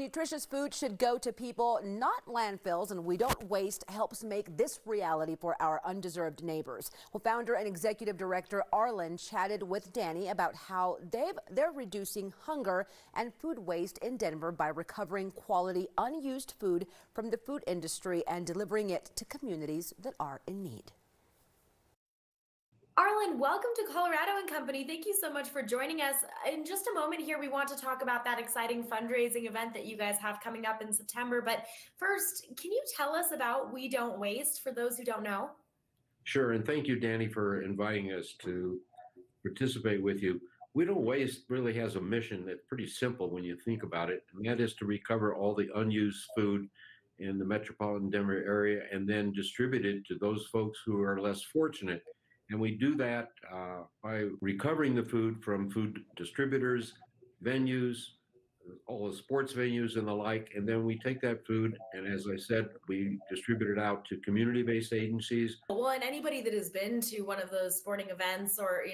Nutritious food should go to people, not landfills, and We Don't Waste helps make this reality for our undeserved neighbors. Well, founder and executive director Arlen chatted with Danny about how they're reducing hunger and food waste in Denver by recovering quality unused food from the food industry and delivering it to communities that are in need. Arlen, welcome to Colorado and Company. Thank you so much for joining us. In just a moment here, we want to talk about that exciting fundraising event that you guys have coming up in September. But first, can you tell us about We Don't Waste for those who don't know? Sure, and thank you, Danny, for inviting us to participate with you. We Don't Waste really has a mission that's pretty simple when you think about it, and that is to recover all the unused food in the metropolitan Denver area and then distribute it to those folks who are less fortunate. And we do that by recovering the food from food distributors, venues, all the sports venues and the like. And then we take that food and, as I said, we distribute it out to community-based agencies. Well, and anybody that has been to one of those sporting events or,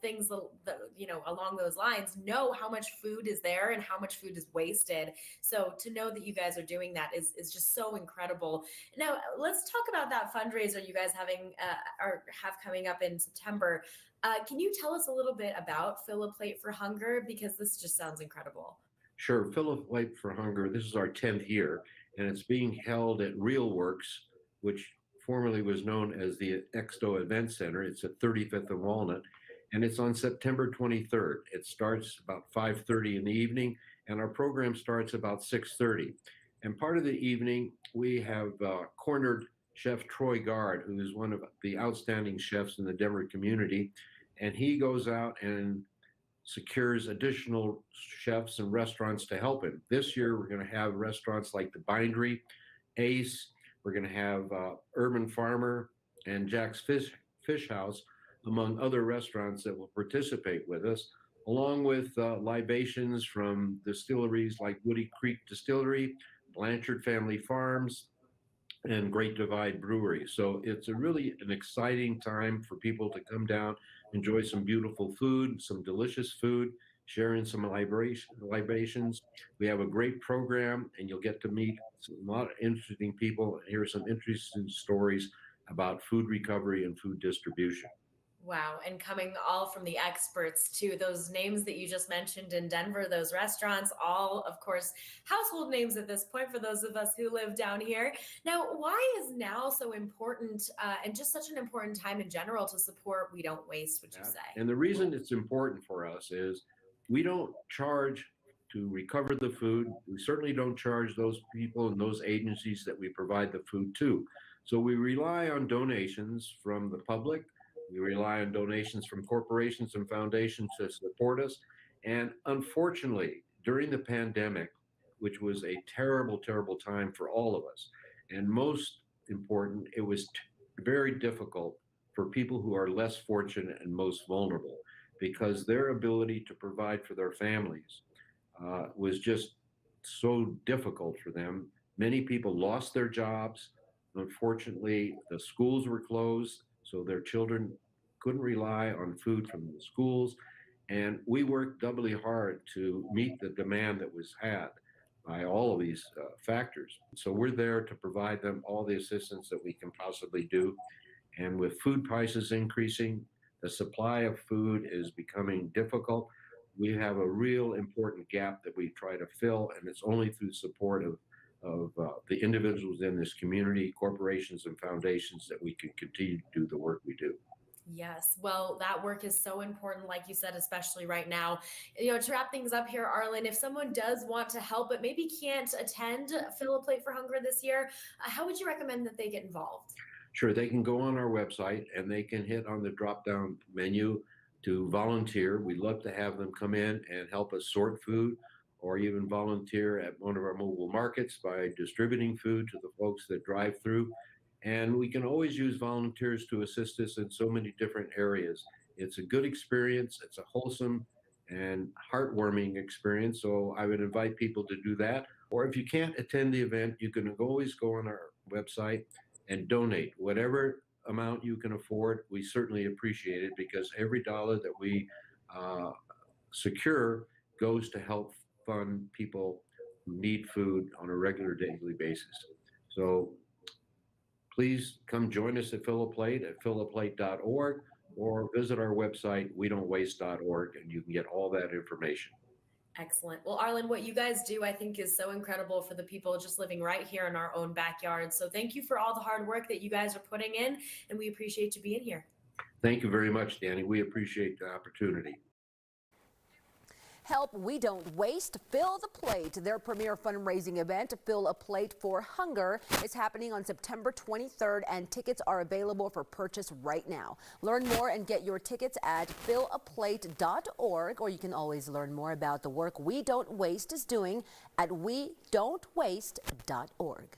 things that, along those lines know how much food is there and how much food is wasted. So to know that you guys are doing that is just so incredible. Now, let's talk about that fundraiser you guys have coming up in September. Can you tell us a little bit about Fill a Plate for Hunger? Because this just sounds incredible. Sure, Fill a Plate for Hunger. This is our 10th year, and it's being held at Real Works, which formerly was known as the Exto Event Center. It's at 35th and Walnut, and it's on September 23rd. It starts about 5:30 in the evening, and our program starts about 6:30. And part of the evening, we have cornered Chef Troy Gard, who is one of the outstanding chefs in the Denver community, and he goes out and secures additional chefs and restaurants to help him. This year, we're going to have restaurants like the Bindery, Ace. We're going to have Urban Farmer and Jack's Fish House, among other restaurants that will participate with us, along with libations from distilleries like Woody Creek Distillery, Blanchard Family Farms, and Great Divide Brewery. So it's really an exciting time for people to come down, enjoy some beautiful food, some delicious food, sharing some libations. We have a great program, and you'll get to meet a lot of interesting people and hear some interesting stories about food recovery and food distribution. Wow. And coming all from the experts too. Those names that you just mentioned in Denver, those restaurants, all, of course, household names at this point for those of us who live down here. Now, why is now so important and just such an important time in general to support We Don't Waste, would you say? And the reason it's important for us is we don't charge to recover the food. We certainly don't charge those people and those agencies that we provide the food to. So we rely on donations from the public. We rely on donations from corporations and foundations to support us. And unfortunately, during the pandemic, which was a terrible, terrible time for all of us, and most important, it was very difficult for people who are less fortunate and most vulnerable, because their ability to provide for their families was just so difficult for them. Many people lost their jobs. Unfortunately, the schools were closed, so their children couldn't rely on food from the schools. And we worked doubly hard to meet the demand that was had by all of these factors. So we're there to provide them all the assistance that we can possibly do. And with food prices increasing, the supply of food is becoming difficult. We have a real important gap that we try to fill, and it's only through support of the individuals in this community, corporations and foundations, that we can continue to do the work we do. Yes. Well, that work is so important, like you said, especially right now. To wrap things up here, Arlen, if someone does want to help but maybe can't attend Fill a Plate for Hunger this year, how would you recommend that they get involved? Sure, they can go on our website and they can hit on the drop-down menu to volunteer. We'd love to have them come in and help us sort food, or even volunteer at one of our mobile markets by distributing food to the folks that drive through. And we can always use volunteers to assist us in so many different areas. It's a good experience. It's a wholesome and heartwarming experience. So I would invite people to do that. Or if you can't attend the event, you can always go on our website and donate whatever amount you can afford. We certainly appreciate it, because every dollar that we secure goes to help fund people who need food on a regular daily basis. So please come join us at Fill a Plate at fillaplate.org or visit our website, wedon'twaste.org, and you can get all that information. Excellent. Well, Arlen, what you guys do, I think, is so incredible for the people just living right here in our own backyard. So thank you for all the hard work that you guys are putting in, and we appreciate you being here. Thank you very much, Danny. We appreciate the opportunity. Help We Don't Waste, Fill the Plate. Their premier fundraising event, Fill a Plate for Hunger, is happening on September 23rd, and tickets are available for purchase right now. Learn more and get your tickets at fillaplate.org, or you can always learn more about the work We Don't Waste is doing at wedon'twaste.org.